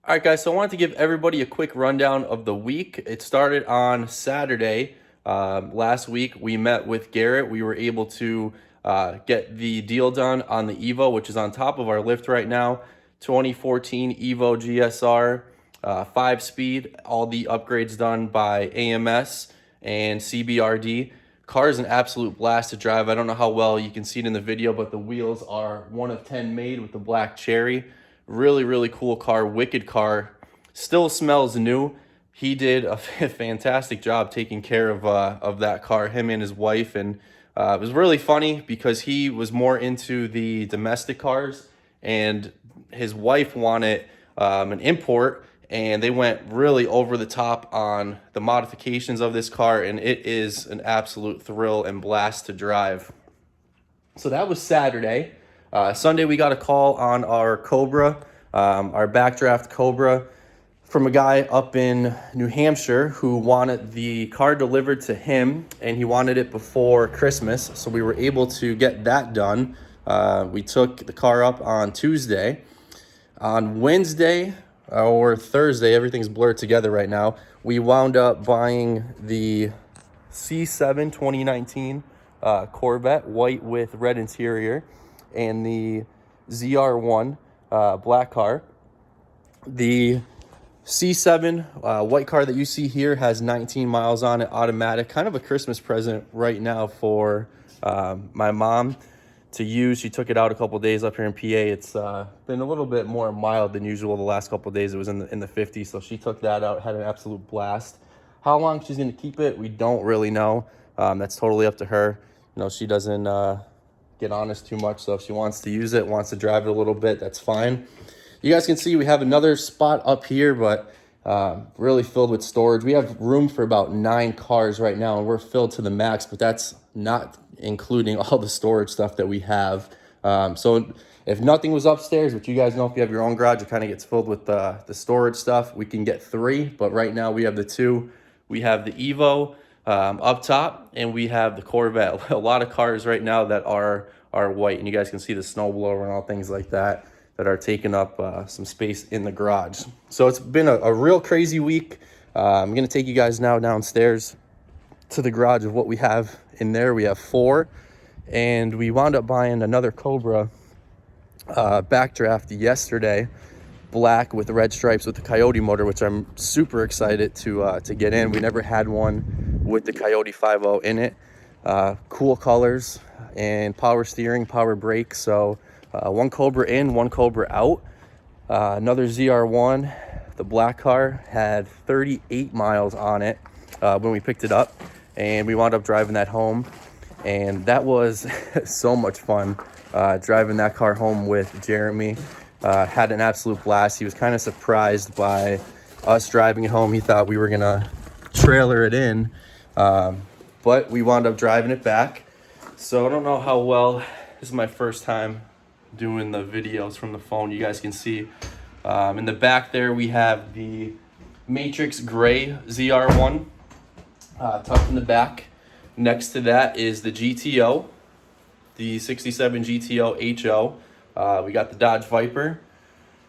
All right, guys, so I wanted to give everybody a quick rundown of the week. It started on Saturday. Last week, we met with Garrett. We were able to get the deal done on the Evo, which is on top of our lift right now. 2014 Evo GSR, 5-speed, all the upgrades done by AMS and CBRD. Car is an absolute blast to drive. I don't know how well you can see it in the video, but the wheels are 1 of 10 made with the black cherry. Really cool car, wicked car. Still smells new. He did a fantastic job taking care of that car, him and his wife. And it was really funny because he was more into the domestic cars and his wife wanted an import, and they went really over the top on the modifications of this car, and it is an absolute thrill and blast to drive. So that was Saturday. Sunday, we got a call on our Cobra, our Backdraft Cobra, from a guy up in New Hampshire who wanted the car delivered to him, and he wanted it before Christmas. So we were able to get that done. We took the car up on Tuesday. On Wednesday or Thursday, everything's blurred together right now, we wound up buying the C7 2019 Corvette, white with red interior, and the ZR1 black car. The C7 white car that you see here has 19 miles on it, automatic. Kind of a Christmas present right now for my mom to use. She took it out a couple days up here in PA. It's been a little bit more mild than usual the last couple days. It was in the 50s, so she took that out, had an absolute blast. How long she's going to keep it, we don't really know. That's totally up to her. You know, she doesn't get on us too much, so if she wants to use it, wants to drive it a little bit, that's fine. You guys can see we have another spot up here, but really filled with storage. We have room for about 9 cars right now, and we're filled to the max, but that's not including all the storage stuff that we have. So if nothing was upstairs, which you guys know if you have your own garage, it kind of gets filled with the storage stuff. We can get 3, but right now we have the 2. We have the Evo up top, and we have the Corvette. A lot of cars right now that are white, and you guys can see the snowblower and all things like that are taking up some space in the garage. So it's been a real crazy week. I'm gonna take you guys now downstairs to the garage of what we have in there. We have 4, and we wound up buying another Cobra Backdraft yesterday, black with red stripes with the Coyote motor, which I'm super excited to get in. We never had one with the Coyote 5.0 in it. Cool colors and power steering, power brakes. So one Cobra in, one Cobra out. Another ZR1, the black car, had 38 miles on it when we picked it up, and we wound up driving that home, and that was so much fun driving that car home with Jeremy. Had an absolute blast. He was kind of surprised by us driving it home. He thought we were gonna trailer it in, but we wound up driving it back. So I don't know how well, this is my first time doing the videos from the phone. You guys can see in the back there we have the Matrix Gray ZR1 tucked in the back. Next to that is the GTO, the 67 GTO HO. We got the Dodge Viper,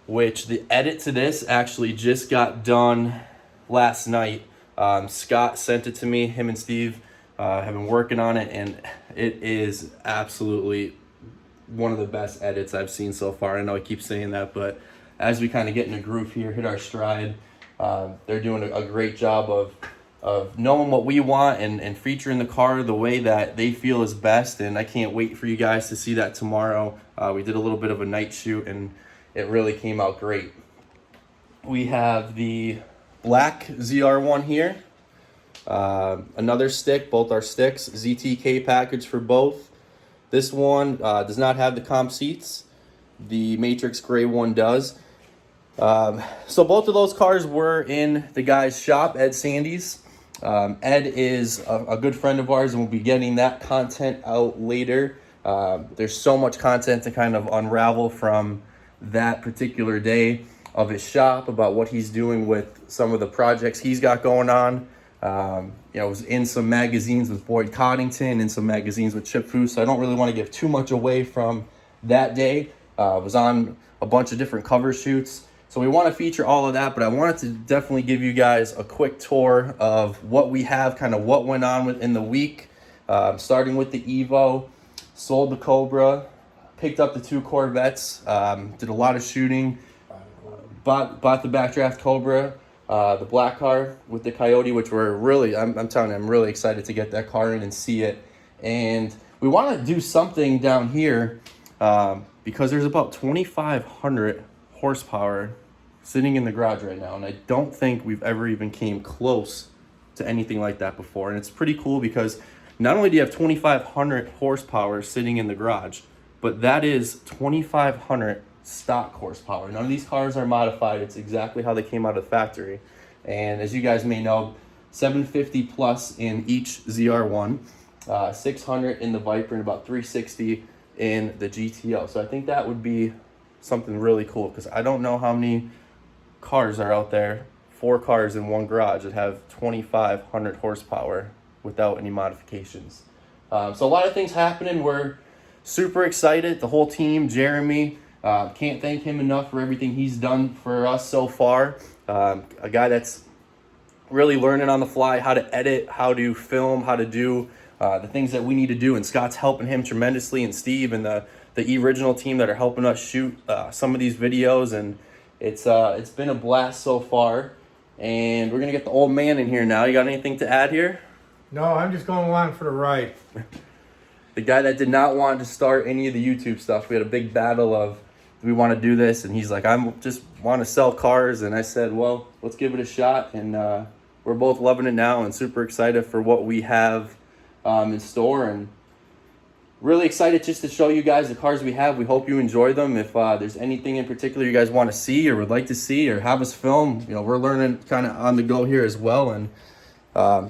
which the edit to this actually just got done last night. Scott sent it to me. Him and Steve have been working on it, and it is absolutely one of the best edits I've seen so far. I know I keep saying that, but as we kind of get in a groove here, hit our stride, they're doing a great job of knowing what we want and featuring the car the way that they feel is best. And I can't wait for you guys to see that tomorrow. We did a little bit of a night shoot, and it really came out great. We have the black ZR1 here. Another stick, both our sticks, ZTK package for both. This one does not have the comp seats. The Matrix Gray one does. So both of those cars were in the guy's shop, Ed Sandy's. Ed is a good friend of ours, and we'll be getting that content out later. There's so much content to kind of unravel from that particular day of his shop about what he's doing with some of the projects he's got going on. You know, I was in some magazines with Boyd Coddington, in some magazines with Chip Foose, so I don't really want to give too much away from that day. I was on a bunch of different cover shoots, So we want to feature all of that, but I wanted to definitely give you guys a quick tour of what we have, kind of what went on within the week, starting with the Evo, sold the Cobra, picked up the 2 Corvettes, did a lot of shooting, bought the Backdraft Cobra, the black car with the Coyote, which we're really, I'm telling you, I'm really excited to get that car in and see it. And we want to do something down here because there's about 2,500 horsepower sitting in the garage right now, and I don't think we've ever even came close to anything like that before. And it's pretty cool because not only do you have 2,500 horsepower sitting in the garage, but that is 2,500 stock horsepower. None of these cars are modified. It's exactly how they came out of the factory. And as you guys may know, 750 plus in each ZR1, 600 in the Viper, and about 360 in the GTO. So I think that would be something really cool because I don't know how many cars are out there, 4 cars in one garage that have 2,500 horsepower without any modifications. So a lot of things happening. We're super excited. The whole team, Jeremy, can't thank him enough for everything he's done for us so far. A guy that's really learning on the fly how to edit, how to film, how to do the things that we need to do, and Scott's helping him tremendously, and Steve and the original team that are helping us shoot some of these videos, and it's been a blast so far. And we're gonna get the old man in here now. You got anything to add here? No, I'm just going along for the ride. The guy that did not want to start any of the YouTube stuff. We had a big battle of, do we want to do this? And he's like, I just want to sell cars. And I said, well, let's give it a shot. And we're both loving it now and super excited for what we have in store, and really excited just to show you guys the cars we have. We hope you enjoy them. If there's anything in particular you guys want to see or would like to see or have us film, you know, we're learning kind of on the go here as well. And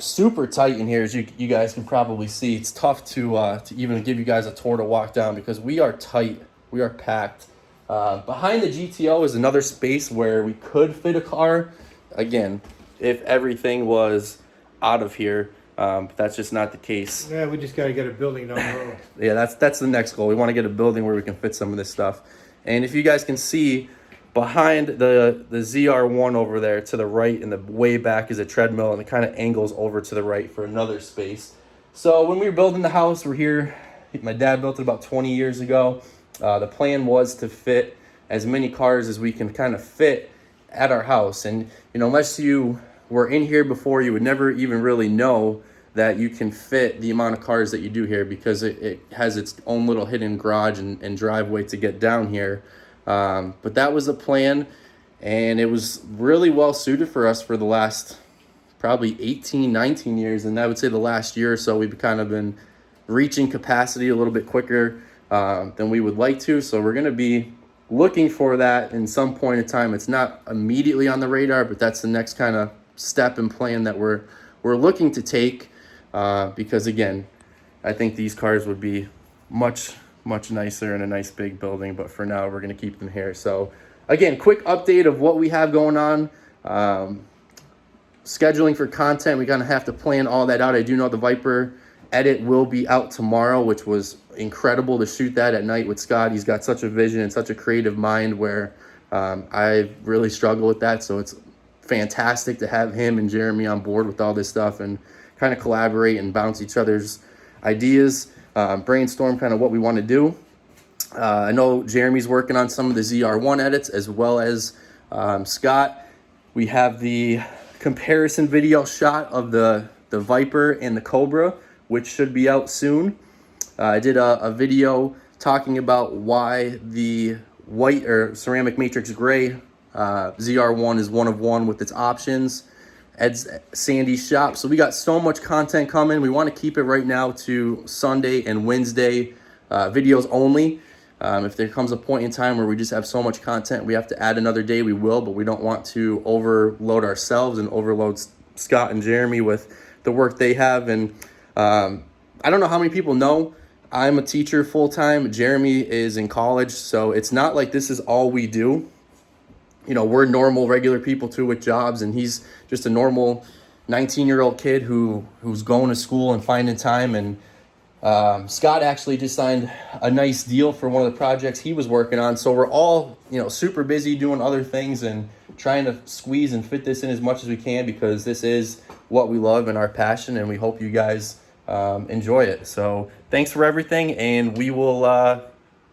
super tight in here, as you guys can probably see. It's tough to even give you guys a tour to walk down because we are tight, we are packed. Behind the GTO is another space where we could fit a car, again, if everything was out of here. But that's just not the case. Yeah, we just got to get a building down the road. Yeah, that's the next goal. We want to get a building where we can fit some of this stuff. And if you guys can see, behind the ZR1 over there to the right in the way back is a treadmill, and it kind of angles over to the right for another space. So when we were building the house, we're here. My dad built it about 20 years ago. The plan was to fit as many cars as we can kind of fit at our house. And, you know, unless you were in here before, you would never even really know that you can fit the amount of cars that you do here because it has its own little hidden garage and driveway to get down here. But that was the plan, and it was really well suited for us for the last probably 18, 19 years. And I would say the last year or so, we've kind of been reaching capacity a little bit quicker than we would like to. So we're going to be looking for that in some point in time. It's not immediately on the radar, but that's the next kind of step and plan that we're looking to take, because again, I think these cars would be much nicer in a nice big building, but for now we're going to keep them here. So again, quick update of what we have going on. Scheduling for content, we kind of have to plan all that out. I do know the Viper edit will be out tomorrow, which was incredible to shoot that at night with Scott. He's got such a vision and such a creative mind where I really struggle with that. So it's fantastic to have him and Jeremy on board with all this stuff and kind of collaborate and bounce each other's ideas, brainstorm kind of what we want to do. I know Jeremy's working on some of the ZR1 edits as well as Scott. We have the comparison video shot of the Viper and the Cobra, which should be out soon. I did a video talking about why the white or ceramic matrix gray ZR1 is one of one with its options. Ed's Sandy's shop. So we got so much content coming. We want to keep it right now to Sunday and Wednesday videos only. If there comes a point in time where we just have so much content, we have to add another day, we will, but we don't want to overload ourselves and overload Scott and Jeremy with the work they have. And I don't know how many people know, I'm a teacher full-time. Jeremy is in college, so it's not like this is all we do. You know, we're normal, regular people too with jobs, and he's just a normal 19-year-old kid who's going to school and finding time. And Scott actually just signed a nice deal for one of the projects he was working on. So we're all, super busy doing other things and trying to squeeze and fit this in as much as we can, because this is what we love and our passion, and we hope you guys enjoy it. So thanks for everything, and we will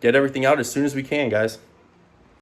get everything out as soon as we can, guys.